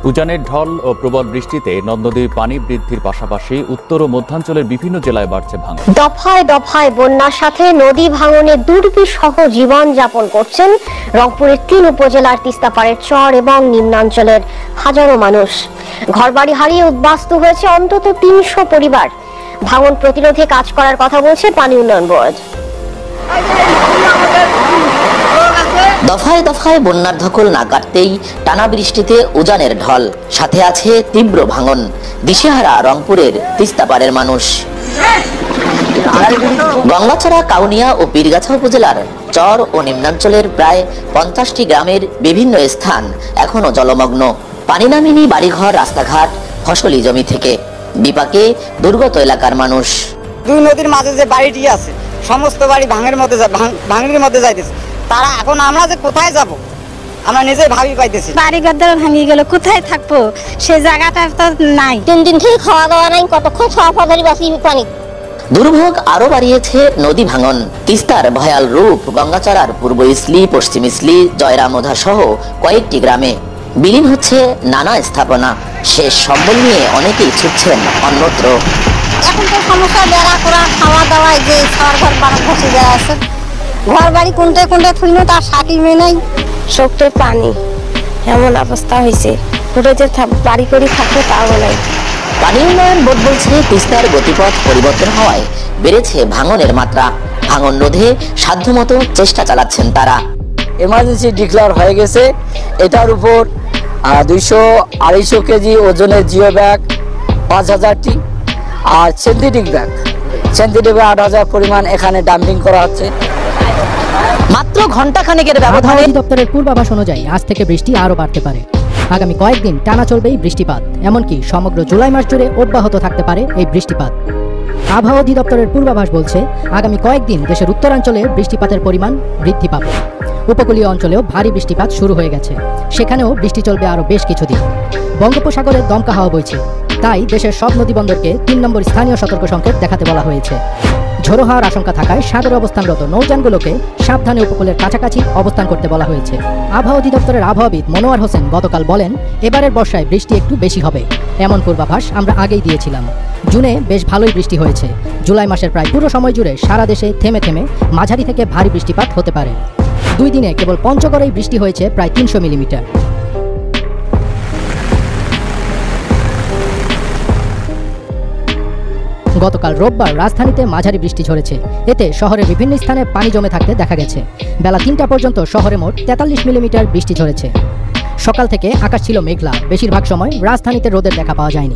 উজানের ঢল ও প্রবল বৃষ্টিতে নদ নদীর পানি বৃদ্ধির পাশাপাশি উত্তর ও মধ্যাঞ্চলের বিভিন্ন জেলায় বাড়ছে ভাঙন। দফায় দফায় বন্যার সাথে নদী ভাঙনে দুর্বিষহ জীবন যাপন করছেন রংপুরের 3 উপজেলার তিস্তাপাড়ের চর এবং নিম্নাঞ্চলের হাজারো মানুষ। ঘরবাড়ি হারিয়ে উদ্বাস্তু হয়েছে অন্তত 300 পরিবার। ভাঙন প্রতিরোধে কাজ করার কথা বলছে পানি উন্নয়ন বোর্ড। দফায় দফায় বন্যার ধকল না কাটতেই টানা বৃষ্টিতে উজানের ঢল, সাথে আছে তীব্র ভাঙন। দিশেহারা রংপুরের তিস্তাপাড়ের মানুষ। গঙ্গাছড়া, কাউনিয়া ও পীরগাছা উপজেলার চর ও নিম্নাঞ্চলের প্রায় 50টি গ্রামের বিভিন্ন স্থান এখনো জলমগ্ন। পানি নামেনি বাড়িঘর, রাস্তাঘাট, ফসলি জমি থেকে। বিপাকে দুর্গত এলাকার মানুষ। দুই নদীর মাঝে যে বাড়িটি আছে, সমস্ত বাড়ি ভাঙের মধ্যে যাইতেছে। তারা এখন আমরা যে কোথায় যাব আমরা নিজে ভাবি পাইতেছি। বাড়ি ঘর ভাঙি গেল, কোথায় থাকবো? সে জায়গাটা তো নাই। 3 দিন থেকে খাওয়া দাওয়া নাই, কতক্ষণ খাওয়া বাসি পানি। দুর্ভোগ আরো বাড়িয়েছে নদী ভাঙন। তিস্তার ভয়াল রূপ গঙ্গাচড়ার পূর্ব ইসলি, পশ্চিম ইসলি, জয়রামোধা সহ কয়েকটি গ্রামে। বিলীন হচ্ছে নানা স্থাপনা। শেষ সম্বল নিয়ে অনেকেই ছুটছেন অন্যত্র। এখন তো সমস্যা বেড়া করা, খাওয়া দাওয়ায় যে ঘর বাড়া ধসে দেওয়া আছে। ঘর বাড়ি কোনটা থুইনো তার সাকি মেয়ে নাই। শক্ত পানি, এমন অবস্থা হয়েছে। বাড়ি করে থাকতে তাও নাই। পানি উন্নয়ন বোর্ড বলছে, তিস্তার গতিপথ পরিবর্তন হওয়ায় বেড়েছে ভাঙনের মাত্রা। ভাঙন রোধে সাধ্যমতো চেষ্টা চালাচ্ছেন তারা। এমার্জেন্সি ডিক্লেয়ার হয়ে গেছে। এটার উপর 200-250 কেজি ওজনের জিও ব্যাগ 5000টি, আর সিনথেটিক ব্যাগ 8000 পরিমাণ এখানে ডাম্পিং করা হচ্ছে। মাত্র ঘন্টাখানেকের ব্যবধানে দপ্তরের পূর্বাভাস অনুযায়ী আজ থেকে বৃষ্টি আরো বাড়তে পারে। আগামী কয়েকদিন টানা চলবে এই বৃষ্টিপাত। এমনকি সমগ্র জুলাই মাস জুড়ে অব্যাহত থাকতে পারে এই বৃষ্টিপাত। আবহাওয়া অধিদপ্তরের পূর্বাভাস বলছে, আগামী কয়েকদিন দেশের উত্তরাঞ্চলে বৃষ্টিপাতের পরিমাণ বৃদ্ধি পাবে। উপকূলীয় অঞ্চলেও ভারী বৃষ্টিপাত শুরু হয়ে গেছে। সেখানেও বৃষ্টি চলবে আরো বেশ কিছুদিন। বঙ্গোপসাগরে দমকা হাওয়া বইছে, তাই দেশের সব নদীবন্দরকে 3 নম্বর স্থানীয় সতর্ক সংকেত দেখাতে বলা হয়েছে। ঝোড়ো হওয়ার আশঙ্কা থাকায় সাগরে অবস্থানরত নৌযানগুলোকে সাবধানে উপকূলের কাছাকাছি অবস্থান করতে বলা হয়েছে। আবহাওয়া অধিদপ্তরের আবহাওয়াবিদ মনোয়ার হোসেন গতকাল বলেন, এবারের বর্ষায় বৃষ্টি একটু বেশি হবে। এমন পূর্বাভাস আমরা আগেই দিয়েছিলাম। জুনে বেশ ভালোই বৃষ্টি হয়েছে। জুলাই মাসের প্রায় পুরো সময় জুড়ে সারা দেশে থেমে থেমে মাঝারি থেকে ভারী বৃষ্টিপাত হতে পারে। 2 দিনে কেবল পঞ্চগড়েই বৃষ্টি হয়েছে প্রায় 300 মিলিমিটার। গতকাল রোববার রাজধানীতে মাঝারি বৃষ্টি ঝরেছে। এতে শহরের বিভিন্ন স্থানে পানি জমে থাকতে দেখা গেছে। বেলা 3টা পর্যন্ত শহরে মোট 43 মিলিমিটার বৃষ্টি ঝরেছে। সকাল থেকে আকাশ ছিল মেঘলা। বেশিরভাগ সময় রাজধানীতে রোদের দেখা পাওয়া যায়নি।